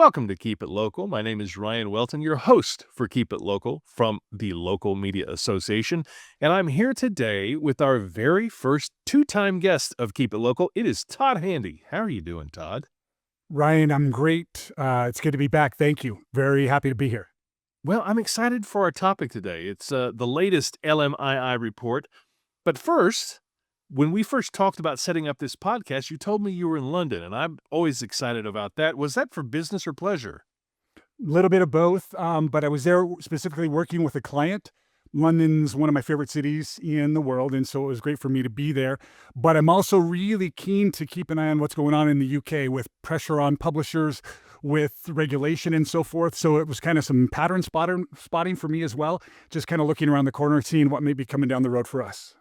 Welcome to Keep It Local. My name is Ryan Welton, your host for Keep It Local from the Local Media Association. And I'm here today with our very first two-time guest of Keep It Local. It is Todd Handy. How are you doing, Todd? Ryan, I'm great. It's good to be back. Thank you. Very happy to be here. Well, I'm excited for our topic today. It's the latest LMII report. But first, when we first talked about setting up this podcast, you told me you were in London, and I'm always excited about that. Was that for business or pleasure? A little bit of both, but I was there specifically working with a client. London's one of my favorite cities in the world, and so it was great for me to be there. But I'm also really keen to keep an eye on what's going on in the UK with pressure on publishers, with regulation and so forth. So it was kind of some spotting for me as well, just kind of looking around the corner, seeing what may be coming down the road for us.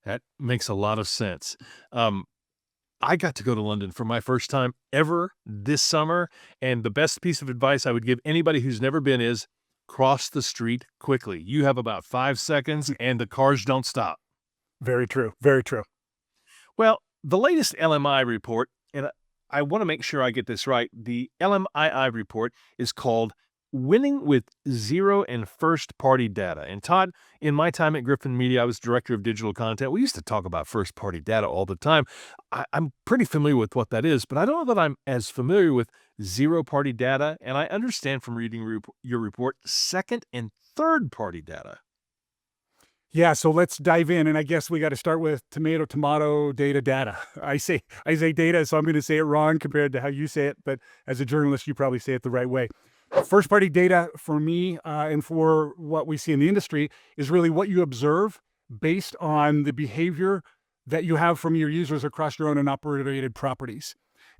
That makes a lot of sense. I got to go to London for my first time ever this summer, and the best piece of advice I would give anybody who's never been is cross the street quickly. You have about 5 seconds, and the cars don't stop. Very true. Very true. Well, the latest LMI report, and I want to make sure I get this right, the LMII report is called Winning with Zero and First-Party Data. And Todd, in my time at Griffin Media, I was director of digital content. We used to talk about first-party data all the time. I'm pretty familiar with what that is, but I don't know that I'm as familiar with zero-party data, and I understand from reading your report, second and third-party data. Yeah, so let's dive in, and I guess we got to start with tomato, data. I say data, so I'm going to say it wrong compared to how you say it, but as a journalist, you probably say it the right way. First party data for me and for what we see in the industry is really what you observe based on the behavior that you have from your users across your own and operated properties.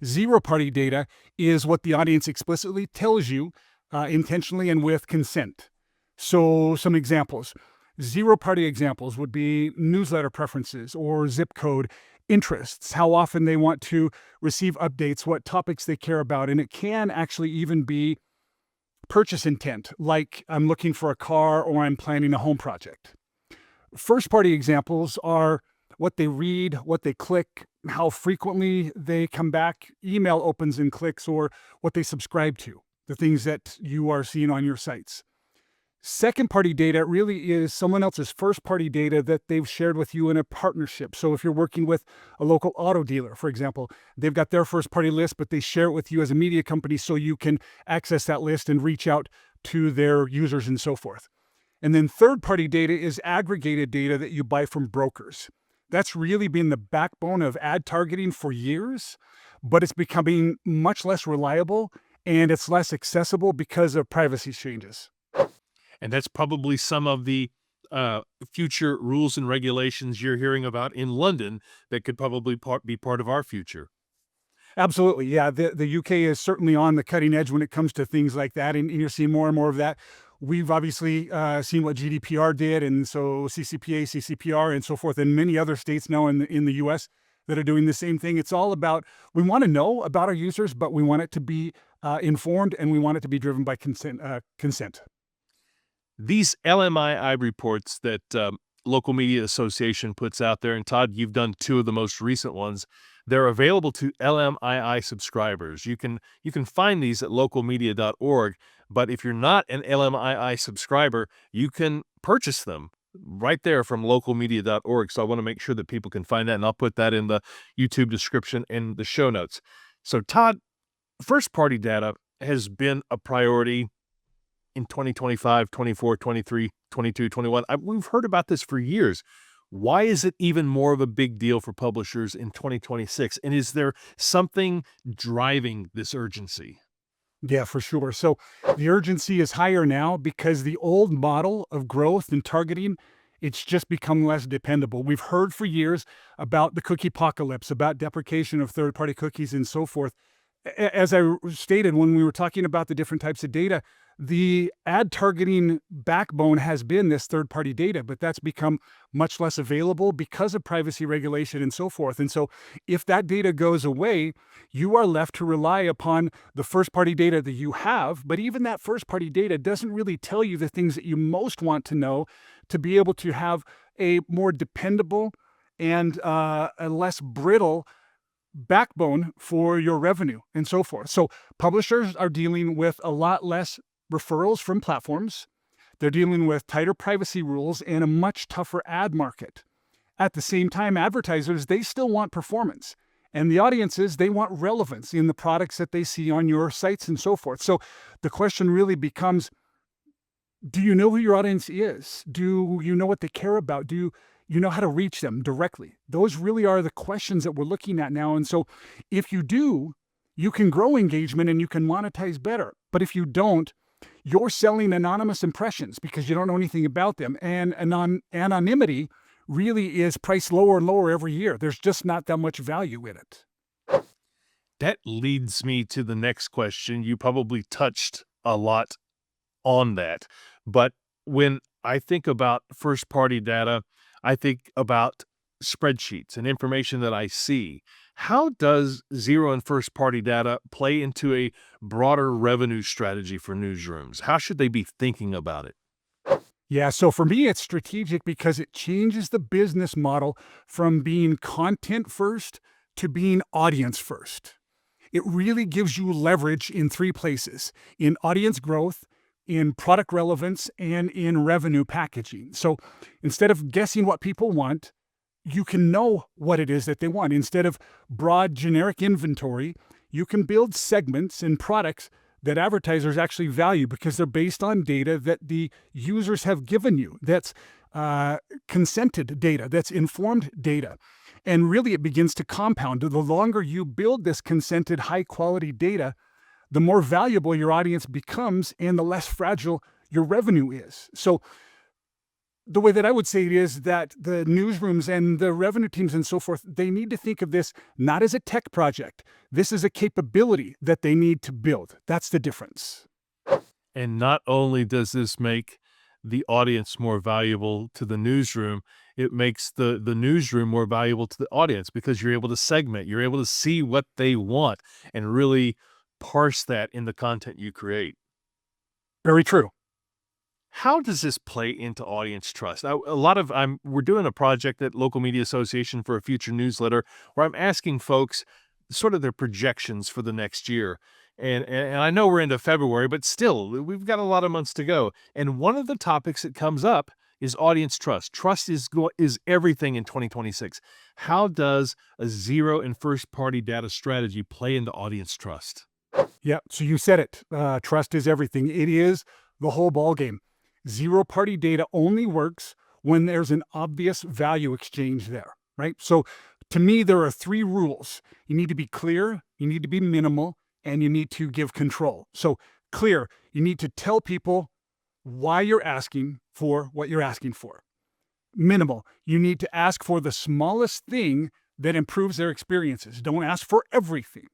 Zero party data is what the audience explicitly tells you intentionally and with consent. So some examples. Zero party examples would be newsletter preferences or zip code interests, how often they want to receive updates, what topics they care about. And it can actually even be purchase intent, like I'm looking for a car or I'm planning a home project. First party examples are what they read, what they click, how frequently they come back, email opens and clicks, or what they subscribe to, the things that you are seeing on your sites. Second party data really is someone else's first party data that they've shared with you in a partnership. So if you're working with a local auto dealer, for example, they've got their first party list, but they share it with you as a media company so you can access that list and reach out to their users and so forth. And then third party data is aggregated data that you buy from brokers. That's really been the backbone of ad targeting for years, but it's becoming much less reliable and it's less accessible because of privacy changes. And that's probably some of the future rules and regulations you're hearing about in London that could probably be part of our future. Absolutely. Yeah. The UK is certainly on the cutting edge when it comes to things like that. And you're seeing more and more of that. We've obviously seen what GDPR did. And so CCPA, CCPR, and so forth, and many other states now in the US that are doing the same thing. It's all about, we want to know about our users, but we want it to be informed and we want it to be driven by consent. These LMII reports that Local Media Association puts out there, and Todd, you've done two of the most recent ones. They're available to LMII subscribers. You can find these at localmedia.org, but if you're not an LMII subscriber, you can purchase them right there from localmedia.org. So I want to make sure that people can find that, and I'll put that in the YouTube description and the show notes. So Todd, first-party data has been a priority in 2025, 24, 23, 22, 21. We've heard about this for years. Why is it even more of a big deal for publishers in 2026? And is there something driving this urgency? Yeah, for sure. So the urgency is higher now because the old model of growth and targeting, it's just become less dependable. We've heard for years about the cookie apocalypse, about deprecation of third-party cookies and so forth. As I stated when we were talking about the different types of data, the ad targeting backbone has been this third-party data, but that's become much less available because of privacy regulation and so forth. And so if that data goes away, you are left to rely upon the first-party data that you have, but even that first-party data doesn't really tell you the things that you most want to know to be able to have a more dependable and a less brittle backbone for your revenue and so forth. So publishers are dealing with a lot less referrals from platforms. They're dealing with tighter privacy rules and a much tougher ad market. At the same time, advertisers, they still want performance. And the audiences, they want relevance in the products that they see on your sites and so forth. So the question really becomes, do you know who your audience is? Do you know what they care about? Do you know how to reach them directly? Those really are the questions that we're looking at now. And so if you do, you can grow engagement and you can monetize better. But if you don't, you're selling anonymous impressions because you don't know anything about them. And anonymity really is priced lower and lower every year. There's just not that much value in it. That leads me to the next question. You probably touched a lot on that. But when I think about first-party data, I think about spreadsheets and information that I see. How does zero and first-party data play into a broader revenue strategy for newsrooms? How should they be thinking about it? Yeah, so for me, it's strategic because it changes the business model from being content first to being audience first. It really gives you leverage in three places: in audience growth, in product relevance, and in revenue packaging. So instead of guessing what people want, you can know what it is that they want. Instead of broad generic inventory, you can build segments and products that advertisers actually value because they're based on data that the users have given you. That's consented data, that's informed data. And really, it begins to compound. The longer you build this consented, high-quality data, the more valuable your audience becomes and the less fragile your revenue is. So the way that I would say it is that the newsrooms and the revenue teams and so forth, they need to think of this not as a tech project. This is a capability that they need to build. That's the difference. And not only does this make the audience more valuable to the newsroom, it makes the newsroom more valuable to the audience because you're able to segment, you're able to see what they want and really parse that in the content you create. Very true. How does this play into audience trust? We're doing a project at Local Media Association for a future newsletter where I'm asking folks sort of their projections for the next year. And I know we're into February, but still, we've got a lot of months to go. And one of the topics that comes up is audience trust. Trust is everything in 2026. How does a zero and first party data strategy play into audience trust? Yeah, so you said it. Trust is everything. It is the whole ballgame. Zero-party data only works when there's an obvious value exchange there, right? So to me, there are three rules. You need to be clear, you need to be minimal, and you need to give control. So clear, you need to tell people why you're asking for what you're asking for. Minimal, you need to ask for the smallest thing that improves their experiences. Don't ask for everything.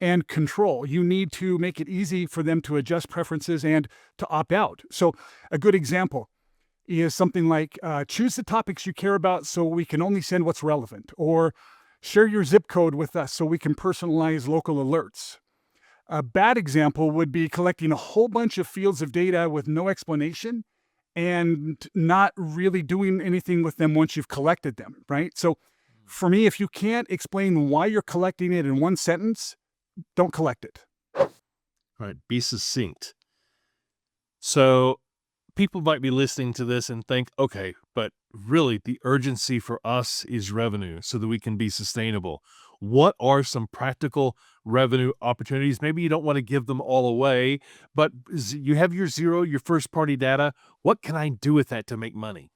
And control, you need to make it easy for them to adjust preferences and to opt out. So a good example is something like choose the topics you care about so we can only send what's relevant, or share your zip code with us so we can personalize local alerts. A bad example would be collecting a whole bunch of fields of data with no explanation and not really doing anything with them once you've collected them, right? So for me, if you can't explain why you're collecting it in one sentence, don't collect it. All right, be succinct. So people might be listening to this and think, okay, but really the urgency for us is revenue so that we can be sustainable. What are some practical revenue opportunities? Maybe you don't want to give them all away, but you have your first party data. What can I do with that to make money?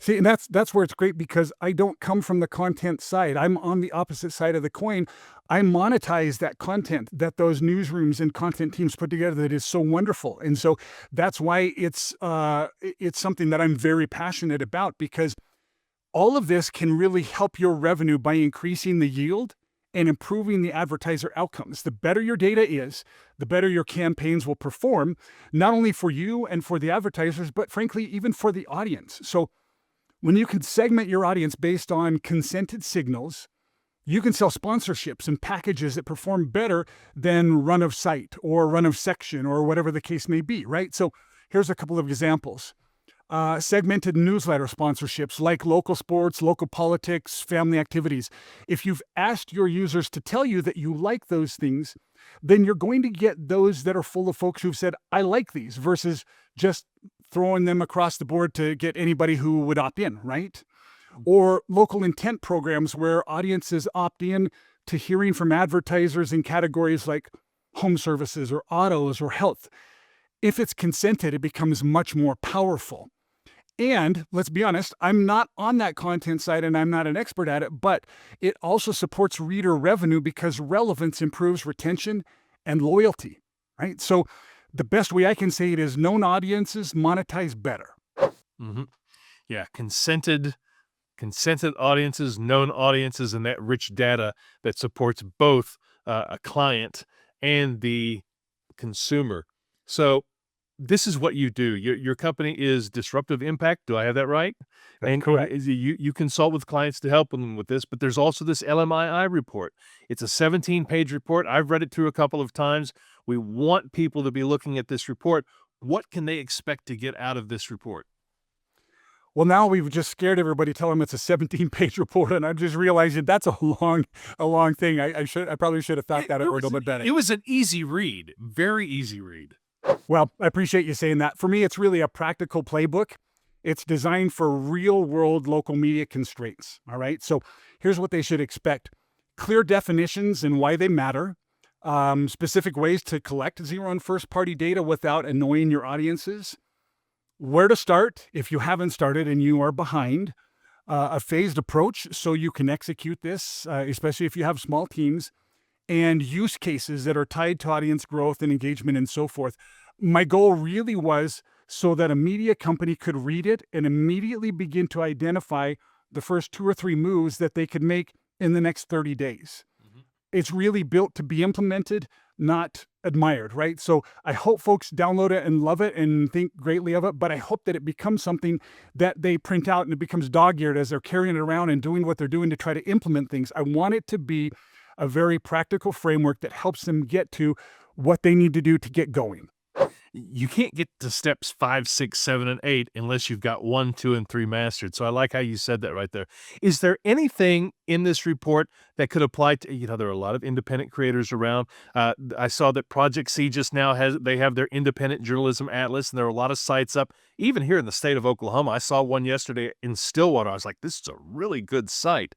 See, and that's where it's great because I don't come from the content side. I'm on the opposite side of the coin. I monetize that content that those newsrooms and content teams put together that is so wonderful. And so that's why it's something that I'm very passionate about, because all of this can really help your revenue by increasing the yield and improving the advertiser outcomes. The better your data is, the better your campaigns will perform, not only for you and for the advertisers, but frankly, even for the audience. So when you can segment your audience based on consented signals, you can sell sponsorships and packages that perform better than run of site or run of section or whatever the case may be, right? So here's a couple of examples. segmented newsletter sponsorships like local sports, local politics, family activities. If you've asked your users to tell you that you like those things, then you're going to get those that are full of folks who've said, I like these, versus just throwing them across the board to get anybody who would opt in, right? Or local intent programs where audiences opt in to hearing from advertisers in categories like home services or autos or health. If it's consented, it becomes much more powerful. And let's be honest, I'm not on that content side and I'm not an expert at it, but it also supports reader revenue because relevance improves retention and loyalty, right? So the best way I can say it is known audiences monetize better. Mm-hmm. Yeah, consented audiences, known audiences, and that rich data that supports both a client and the consumer. So this is what you do. Your company is Disruptive Impact. Do I have that right? That's And correct. you consult with clients to help them with this, but there's also this LMII report. It's a 17-page report. I've read it through a couple of times. We want people to be looking at this report. What can they expect to get out of this report? Well, now we've just scared everybody, telling them it's a 17-page report, and I'm just realizing that's a long thing. I probably should have thought that a little bit better. It was an easy read, very easy read. Well, I appreciate you saying that. For me, it's really a practical playbook. It's designed for real-world local media constraints, all right? So here's what they should expect. Clear definitions and why they matter, specific ways to collect zero and first-party data without annoying your audiences, where to start if you haven't started and you are behind, a phased approach so you can execute this, especially if you have small teams, and use cases that are tied to audience growth and engagement and so forth. My goal really was so that a media company could read it and immediately begin to identify the first 2 or 3 moves that they could make in the next 30 days. Mhm. It's really built to be implemented, not admired, right? So I hope folks download it and love it and think greatly of it, but I hope that it becomes something that they print out and it becomes dog-eared as they're carrying it around and doing what they're doing to try to implement things. I want it to be a very practical framework that helps them get to what they need to do to get going. You can't get to steps 5, 6, 7, and 8 unless you've got 1, 2, and 3 mastered. So I like how you said that right there. Is there anything in this report that could apply to, there are a lot of independent creators around. I saw that Project C just now they have their independent journalism atlas, and there are a lot of sites up, even here in the state of Oklahoma. I saw one yesterday in Stillwater. I was like, this is a really good site.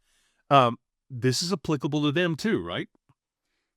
This is applicable to them too, right?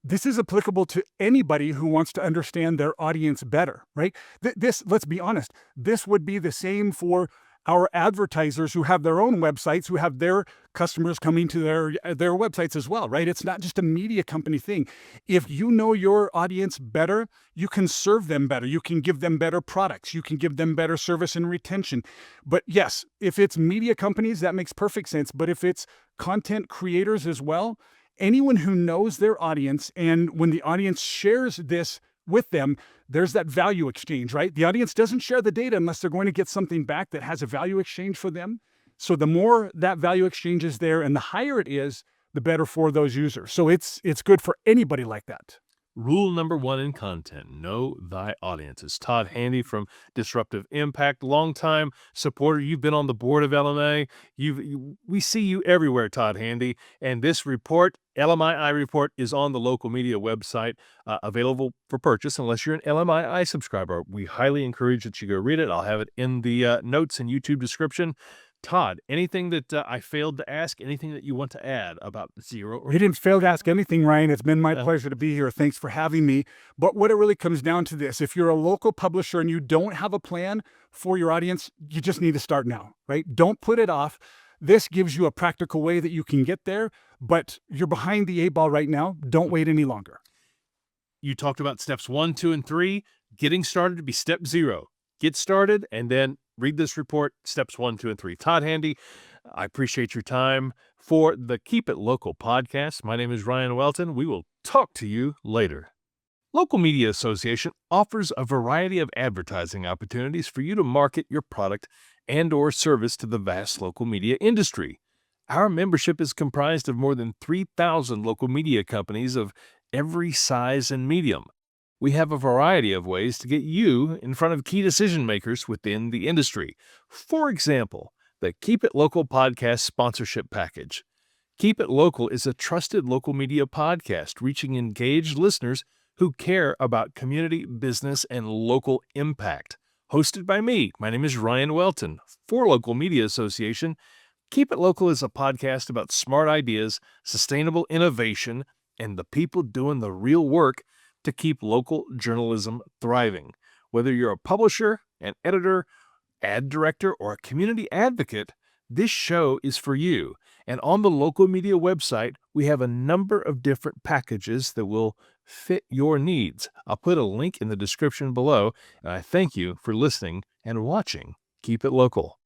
This is applicable to anybody who wants to understand their audience better, right? Let's be honest, this would be the same for our advertisers who have their own websites, who have their customers coming to their websites as well, right? It's not just a media company thing. If you know your audience better, you can serve them better. You can give them better products. You can give them better service and retention. But yes, if it's media companies, that makes perfect sense. But if it's content creators as well, anyone who knows their audience, and when the audience shares this with them, there's that value exchange, right? The audience doesn't share the data unless they're going to get something back that has a value exchange for them. So the more that value exchange is there and the higher it is, the better for those users. So it's good for anybody like that. Rule number 1 in content, know thy audiences. Todd Handy from Disruptive Impact, longtime supporter. You've been on the board of LMA. We see you everywhere, Todd Handy. And this report, LMII report, is on the local media website, available for purchase unless you're an LMII subscriber. We highly encourage that you go read it. I'll have it in the notes and YouTube description. Todd, anything that I failed to ask, anything that you want to add about zero? You didn't fail to ask anything, Ryan. It's been my pleasure to be here. Thanks for having me. But what it really comes down to this, if you're a local publisher and you don't have a plan for your audience, you just need to start now, right? Don't put it off. This gives you a practical way that you can get there, but you're behind the 8 ball right now. Don't wait any longer. You talked about steps 1, 2, and 3. Getting started to be step 0. Get started and then read this report, steps 1, 2, and 3. Todd Handy, I appreciate your time for the Keep It Local podcast. My name is Ryan Welton. We will talk to you later. Local Media Association offers a variety of advertising opportunities for you to market your product and or service to the vast local media industry. Our membership is comprised of more than 3,000 local media companies of every size and medium. We have a variety of ways to get you in front of key decision makers within the industry. For example, the Keep It Local podcast sponsorship package. Keep It Local is a trusted local media podcast reaching engaged listeners who care about community, business, and local impact. Hosted by me, my name is Ryan Welton for Local Media Association. Keep It Local is a podcast about smart ideas, sustainable innovation, and the people doing the real work to keep local journalism thriving. Whether you're a publisher, an editor, ad director, or a community advocate, this show is for you. And on the local media website, we have a number of different packages that will fit your needs. I'll put a link in the description below, and I thank you for listening and watching Keep It Local.